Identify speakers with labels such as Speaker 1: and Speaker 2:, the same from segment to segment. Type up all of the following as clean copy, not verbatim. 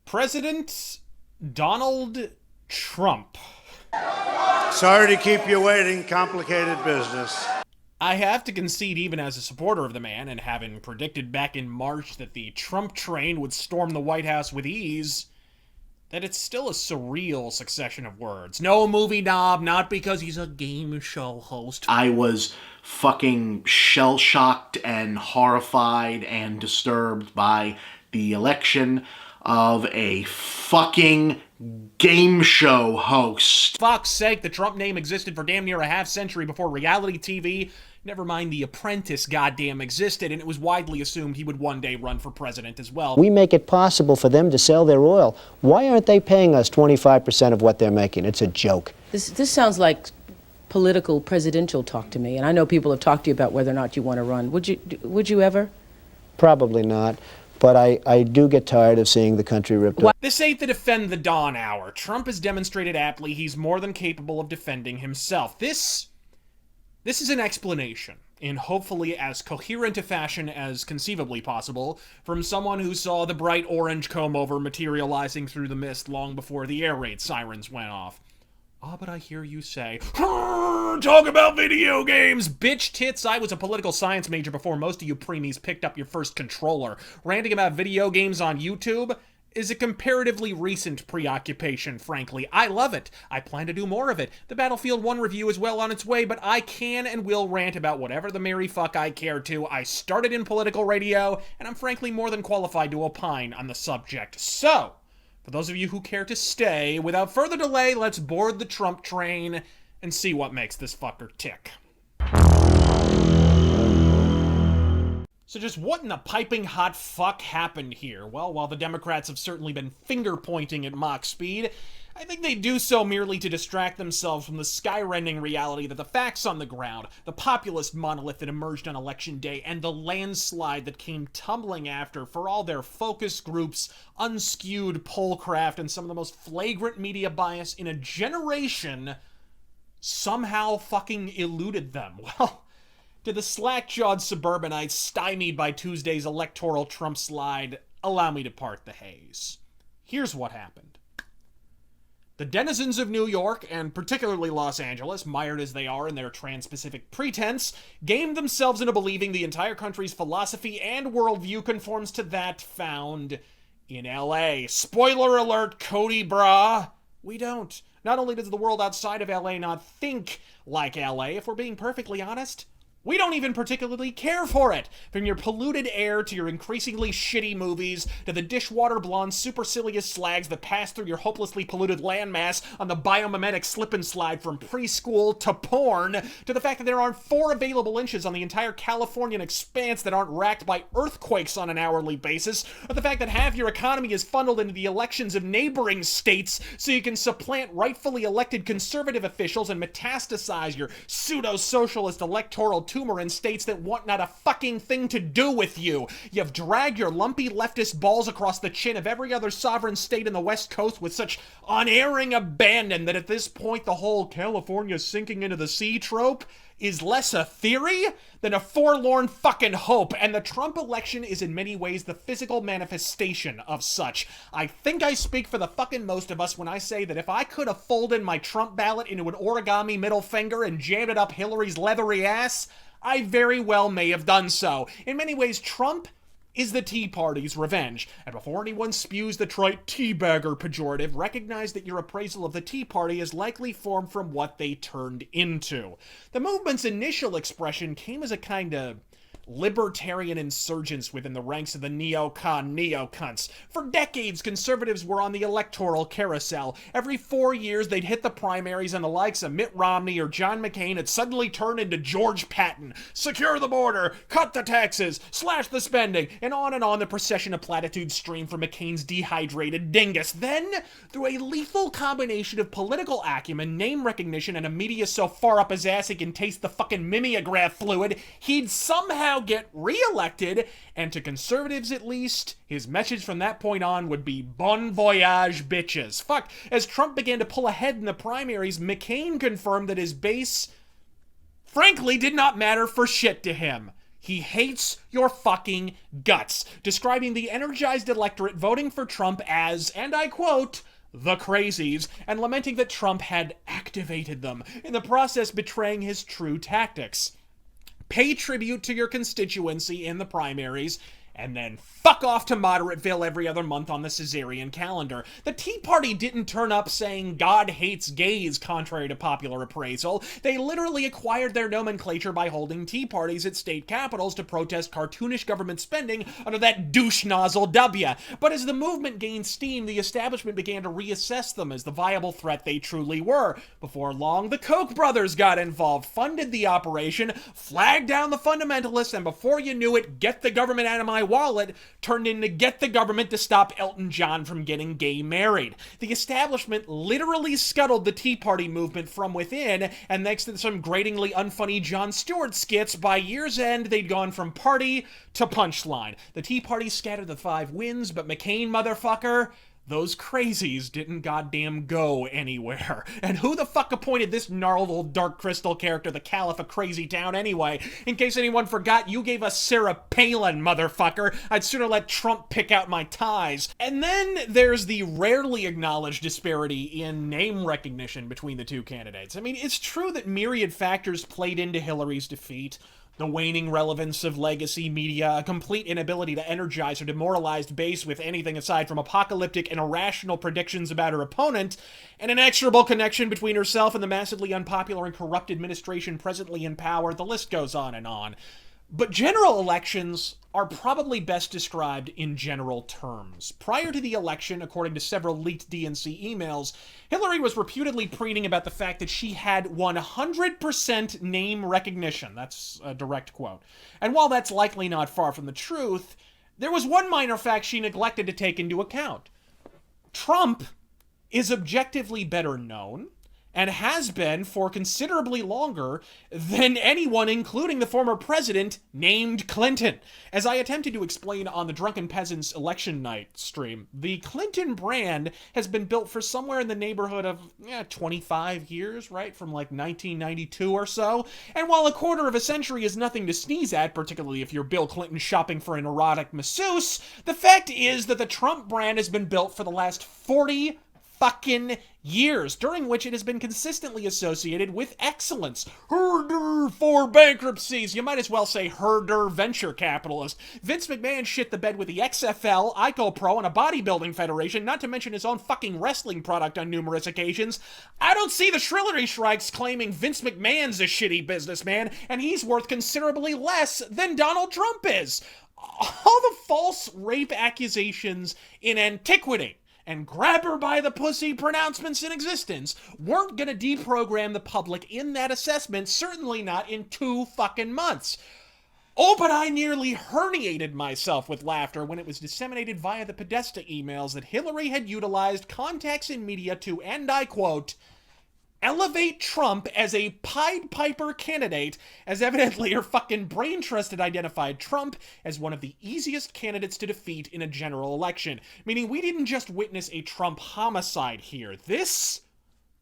Speaker 1: President Donald Trump.
Speaker 2: Sorry to keep you waiting. Complicated business.
Speaker 1: I have to concede, even as a supporter of the man, and having predicted back in March that the Trump train would storm the White House with ease, that it's still a surreal succession of words. No movie knob, not because he's a game show host.
Speaker 3: I was fucking shell-shocked and horrified and disturbed by the election of a fucking game show host.
Speaker 1: Fuck's sake, the Trump name existed for damn near a half-century before reality TV. Never mind The Apprentice goddamn existed, and it was widely assumed he would one day run for president as well.
Speaker 4: We make it possible for them to sell their oil. Why aren't they paying us 25% of what they're making? It's a joke.
Speaker 5: This sounds like political presidential talk to me, and I know people have talked to you about whether or not you want to run. Would you ever?
Speaker 4: Probably not. But I do get tired of seeing the country ripped up.
Speaker 1: This ain't the defend the Dawn hour. Trump has demonstrated aptly he's more than capable of defending himself. This is an explanation, in hopefully as coherent a fashion as conceivably possible, from someone who saw the bright orange comb-over materializing through the mist long before the air raid sirens went off. Ah, but I hear you say, talk about video games! Bitch tits, I was a political science major before most of you preemies picked up your first controller. Ranting about video games on YouTube is a comparatively recent preoccupation, frankly. I love it. I plan to do more of it. The Battlefield 1 review is well on its way, but I can and will rant about whatever the merry fuck I care to. I started in political radio, and I'm frankly more than qualified to opine on the subject. So, for those of you who care to stay, without further delay, let's board the Trump train and see what makes this fucker tick. So just what in the piping hot fuck happened here? Well, while the Democrats have certainly been finger-pointing at Mach speed, I think they do so merely to distract themselves from the sky-rending reality that the facts on the ground, the populist monolith that emerged on Election Day, and the landslide that came tumbling after, for all their focus groups, unskewed pollcraft, and some of the most flagrant media bias in a generation, somehow fucking eluded them. Well, to the slack-jawed suburbanites stymied by Tuesday's electoral Trump slide, allow me to part the haze. Here's what happened. The denizens of New York, and particularly Los Angeles, mired as they are in their trans-Pacific pretense, gamed themselves into believing the entire country's philosophy and worldview conforms to that found in LA. Spoiler alert, Cody brah. We don't. Not only does the world outside of LA not think like LA, if we're being perfectly honest, we don't even particularly care for it. From your polluted air to your increasingly shitty movies to the dishwater blonde supercilious slags that pass through your hopelessly polluted landmass on the biomimetic slip and slide from preschool to porn to the fact that there aren't 4 available inches on the entire Californian expanse that aren't racked by earthquakes on an hourly basis, or the fact that half your economy is funneled into the elections of neighboring states so you can supplant rightfully elected conservative officials and metastasize your pseudo-socialist electoral tumor in states that want not a fucking thing to do with you. You've dragged your lumpy leftist balls across the chin of every other sovereign state in the West Coast with such unerring abandon that at this point the whole California sinking into the sea trope is less a theory than a forlorn fucking hope, and the Trump election is in many ways the physical manifestation of such. I think I speak for the fucking most of us when I say that if I could have folded my Trump ballot into an origami middle finger and jammed it up Hillary's leathery ass, I very well may have done so. In many ways, Trump is the Tea Party's revenge. And before anyone spews the trite teabagger pejorative, recognize that your appraisal of the Tea Party is likely formed from what they turned into. The movement's initial expression came as a kind of libertarian insurgents within the ranks of the neocon neocunts. For decades, conservatives were on the electoral carousel. Every 4 years, they'd hit the primaries, and the likes of Mitt Romney or John McCain had suddenly turned into George Patton. Secure the border, cut the taxes, slash the spending, and on the procession of platitudes streamed from McCain's dehydrated dingus. Then, through a lethal combination of political acumen, name recognition, and a media so far up his ass he can taste the fucking mimeograph fluid, he'd somehow get re-elected, and to conservatives at least, his message from that point on would be bon voyage, bitches. Fuck, as Trump began to pull ahead in the primaries, McCain confirmed that his base, frankly, did not matter for shit to him. He hates your fucking guts, describing the energized electorate voting for Trump as, and I quote, the crazies, and lamenting that Trump had activated them, in the process betraying his true tactics. Pay tribute to your constituency in the primaries, and then fuck off to Moderateville every other month on the Caesarean calendar. The Tea Party didn't turn up saying God hates gays, contrary to popular appraisal. They literally acquired their nomenclature by holding tea parties at state capitals to protest cartoonish government spending under that douche nozzle W. But as the movement gained steam, the establishment began to reassess them as the viable threat they truly were. Before long, the Koch brothers got involved, funded the operation, flagged down the fundamentalists, and before you knew it, get the government out of my wallet turned into get the government to stop Elton John from getting gay married. The establishment literally scuttled the Tea Party movement from within, and thanks to some gratingly unfunny Jon Stewart skits, by year's end they'd gone from party to punchline. The Tea Party scattered the 5 wins, but McCain, motherfucker, those crazies didn't goddamn go anywhere. And who the fuck appointed this gnarled old Dark Crystal character the Caliph of Crazy Town anyway? In case anyone forgot, you gave us Sarah Palin, motherfucker. I'd sooner let Trump pick out my ties. And then there's the rarely acknowledged disparity in name recognition between the two candidates. I mean, it's true that myriad factors played into Hillary's defeat. The waning relevance of legacy media, a complete inability to energize her demoralized base with anything aside from apocalyptic and irrational predictions about her opponent, and an inexorable connection between herself and the massively unpopular and corrupt administration presently in power. The list goes on and on. But general elections are probably best described in general terms. Prior to the election, according to several leaked DNC emails, Hillary was reputedly preening about the fact that she had 100% name recognition. That's a direct quote. And while that's likely not far from the truth, there was one minor fact she neglected to take into account. Trump is objectively better known, and has been for considerably longer than anyone, including the former president, named Clinton. As I attempted to explain on the Drunken Peasants election night stream, the Clinton brand has been built for somewhere in the neighborhood of 25 years, right? From like 1992 or so. And while a quarter of a century is nothing to sneeze at, particularly if you're Bill Clinton shopping for an erotic masseuse, the fact is that the Trump brand has been built for the last 40 fucking years, during which it has been consistently associated with excellence. Herder for bankruptcies. You might as well say herder venture capitalist. Vince McMahon shit the bed with the XFL, Ico Pro, and a bodybuilding federation, not to mention his own fucking wrestling product on numerous occasions. I don't see the Shrillery Shrikes claiming Vince McMahon's a shitty businessman, and he's worth considerably less than Donald Trump is. All the false rape accusations in antiquity and grab her by the pussy pronouncements in existence weren't gonna deprogram the public in that assessment, certainly not in 2 fucking months. Oh, but I nearly herniated myself with laughter when it was disseminated via the Podesta emails that Hillary had utilized contacts in media to, and I quote, elevate Trump as a Pied Piper candidate, as evidently her fucking brain trust had identified Trump as one of the easiest candidates to defeat in a general election. Meaning we didn't just witness a Trump homicide here. This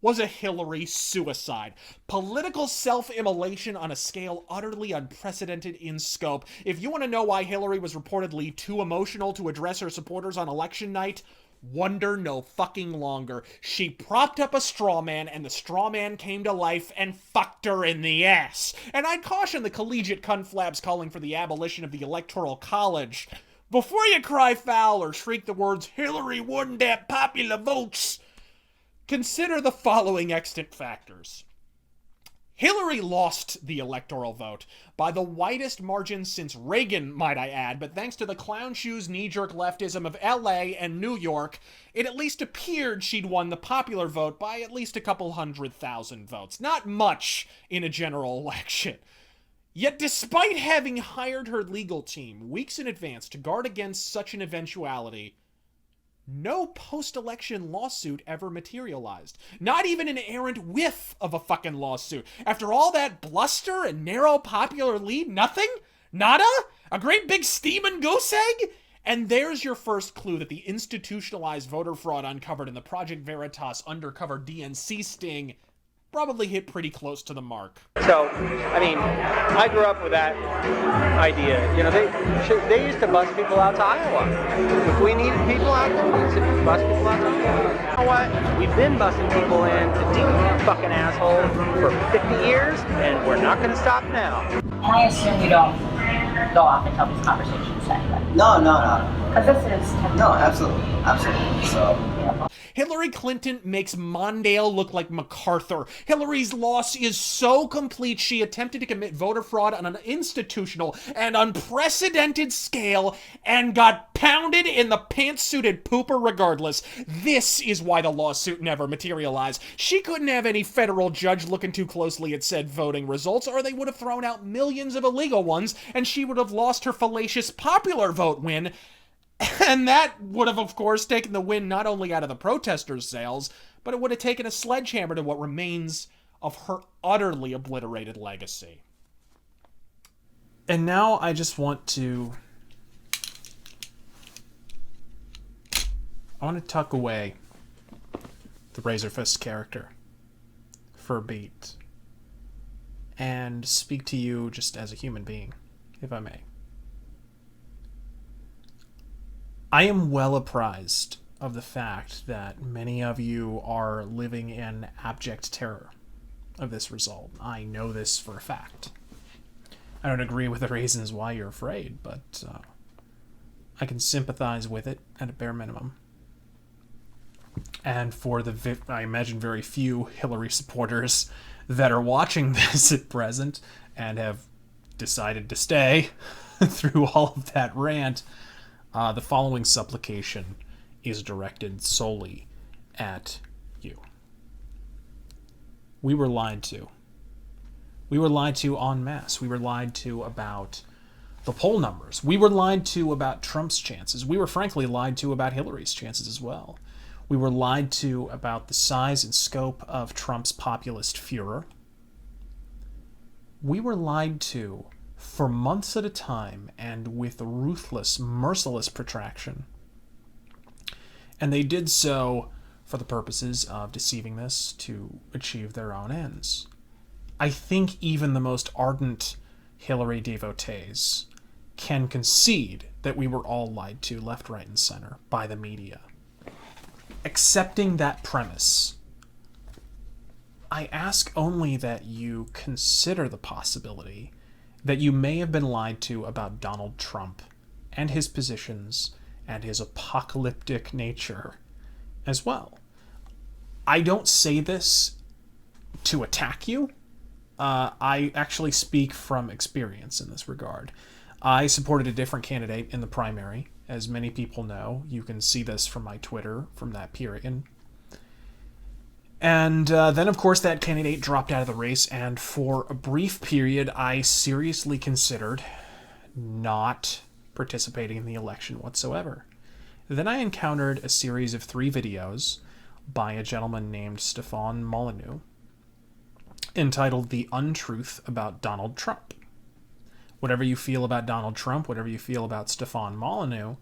Speaker 1: was a Hillary suicide. Political self-immolation on a scale utterly unprecedented in scope. If you want to know why Hillary was reportedly too emotional to address her supporters on election night, wonder no fucking longer. She propped up a straw man, and the straw man came to life and fucked her in the ass. And I'd caution the collegiate cunflabs calling for the abolition of the Electoral College. Before you cry foul or shriek the words, Hillary won that popular votes, consider the following extant factors. Hillary lost the electoral vote by the widest margin since Reagan, might I add, but thanks to the clown shoes knee-jerk leftism of LA and New York, it at least appeared she'd won the popular vote by at least a couple 100,000 votes. Not much in a general election. Yet despite having hired her legal team weeks in advance to guard against such an eventuality, no post-election lawsuit ever materialized. Not even an errant whiff of a fucking lawsuit. After all that bluster and narrow popular lead, nothing? Nada? A great big steaming goose egg? And there's your first clue that the institutionalized voter fraud uncovered in the Project Veritas undercover DNC sting probably hit pretty close to the mark.
Speaker 6: So, I mean, I grew up with that idea. You know, they used to bus people out to Iowa. If we needed people out there, we used to bus people out to Iowa. You know what? We've been busing people in to deal with you fucking asshole for 50 years, and we're not going to stop now.
Speaker 7: And I assume you don't go off and tell these conversations to anybody.
Speaker 8: No.
Speaker 7: Because this is...
Speaker 8: No, absolutely. So...
Speaker 1: Hillary Clinton makes Mondale look like MacArthur. Hillary's loss is so complete she attempted to commit voter fraud on an institutional and unprecedented scale and got pounded in the pantsuited pooper regardless. This is why the lawsuit never materialized. She couldn't have any federal judge looking too closely at said voting results, or they would have thrown out millions of illegal ones, and she would have lost her fallacious popular vote win. And that would have, of course, taken the win not only out of the protesters' sails, but it would have taken a sledgehammer to what remains of her utterly obliterated legacy. And now I just want to... I want to tuck away the Razorfist character for a beat and speak to you just as a human being, if I may. I am well apprised of the fact that many of you are living in abject terror of this result. I know this for a fact. I don't agree with the reasons why you're afraid, but I can sympathize with it at a bare minimum. And for the, I imagine, very few Hillary supporters that are watching this at present and have decided to stay through all of that rant, the following supplication is directed solely at you. We were lied to. We were lied to en masse. We were lied to about the poll numbers. We were lied to about Trump's chances. We were frankly lied to about Hillary's chances as well. We were lied to about the size and scope of Trump's populist furor. We were lied to for months at a time and with ruthless, merciless protraction. And they did so for the purposes of deceiving us to achieve their own ends. I think even the most ardent Hillary devotees can concede that we were all lied to left, right, and center by the media. Accepting that premise, I ask only that you consider the possibility that you may have been lied to about Donald Trump and his positions and his apocalyptic nature as well. I don't say this to attack you. I actually speak from experience in this regard. I supported a different candidate in the primary. As many people know, you can see this from my Twitter from that period. And then, of course, that candidate dropped out of the race, and for a brief period, I seriously considered not participating in the election whatsoever. Then I encountered a series of 3 videos by a gentleman named Stefan Molyneux entitled The Untruth About Donald Trump. Whatever you feel about Donald Trump, whatever you feel about Stefan Molyneux,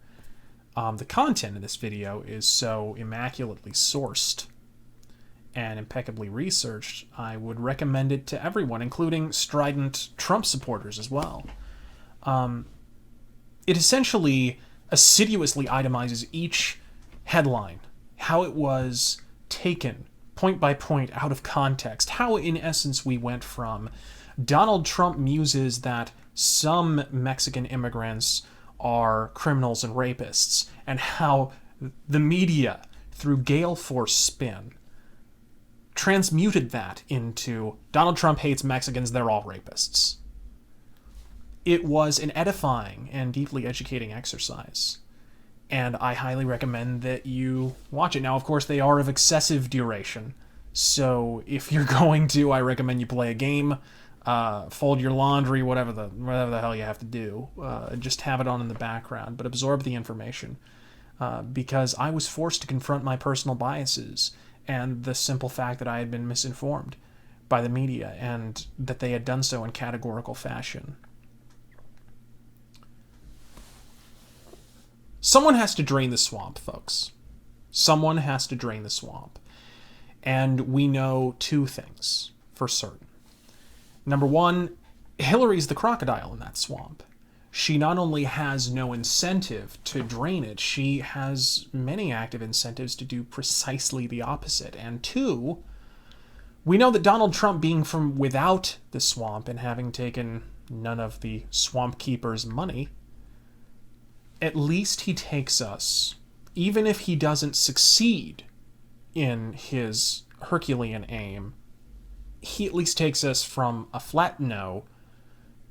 Speaker 1: the content of this video is so immaculately sourced and impeccably researched, I would recommend it to everyone, including strident Trump supporters as well. It essentially assiduously itemizes each headline, how it was taken point by point out of context, how in essence we went from Donald Trump muses that some Mexican immigrants are criminals and rapists, and how the media, through gale force spin, transmuted that into Donald Trump hates Mexicans, they're all rapists. It was an edifying and deeply educating exercise, and I highly recommend that you watch it. Now, of course, they are of excessive duration, so if you're going to, I recommend you play a game, fold your laundry, whatever the hell you have to do, just have it on in the background, but absorb the information, because I was forced to confront my personal biases and the simple fact that I had been misinformed by the media and that they had done so in categorical fashion. Someone has to drain the swamp, folks. Someone has to drain the swamp. And we know two things for certain. Number one, Hillary's the crocodile in that swamp. She not only has no incentive to drain it, she has many active incentives to do precisely the opposite. And two, we know that Donald Trump, being from without the swamp and having taken none of the swamp keeper's money, at least he takes us, even if he doesn't succeed in his Herculean aim, he at least takes us from a flat no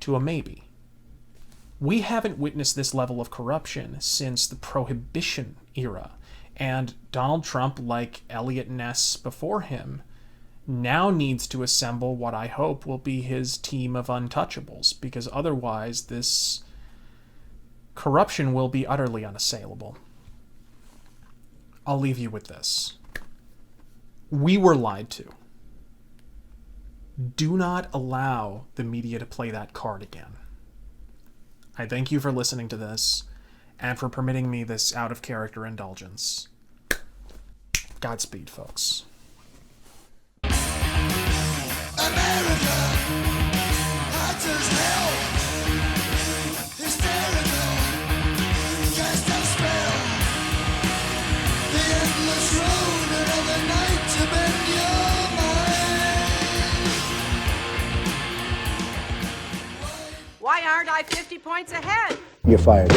Speaker 1: to a maybe. We haven't witnessed this level of corruption since the Prohibition era, and Donald Trump, like Elliot Ness before him, now needs to assemble what I hope will be his team of untouchables, because otherwise this corruption will be utterly unassailable. I'll leave you with this. We were lied to. Do not allow the media to play that card again. I thank you for listening to this, and for permitting me this out-of-character indulgence. Godspeed, folks.
Speaker 9: America, hot as hell, hysterical, cast a spell, the endless road, another night to bend your mind.
Speaker 10: Why aren't I 50 points ahead?
Speaker 4: You're fired.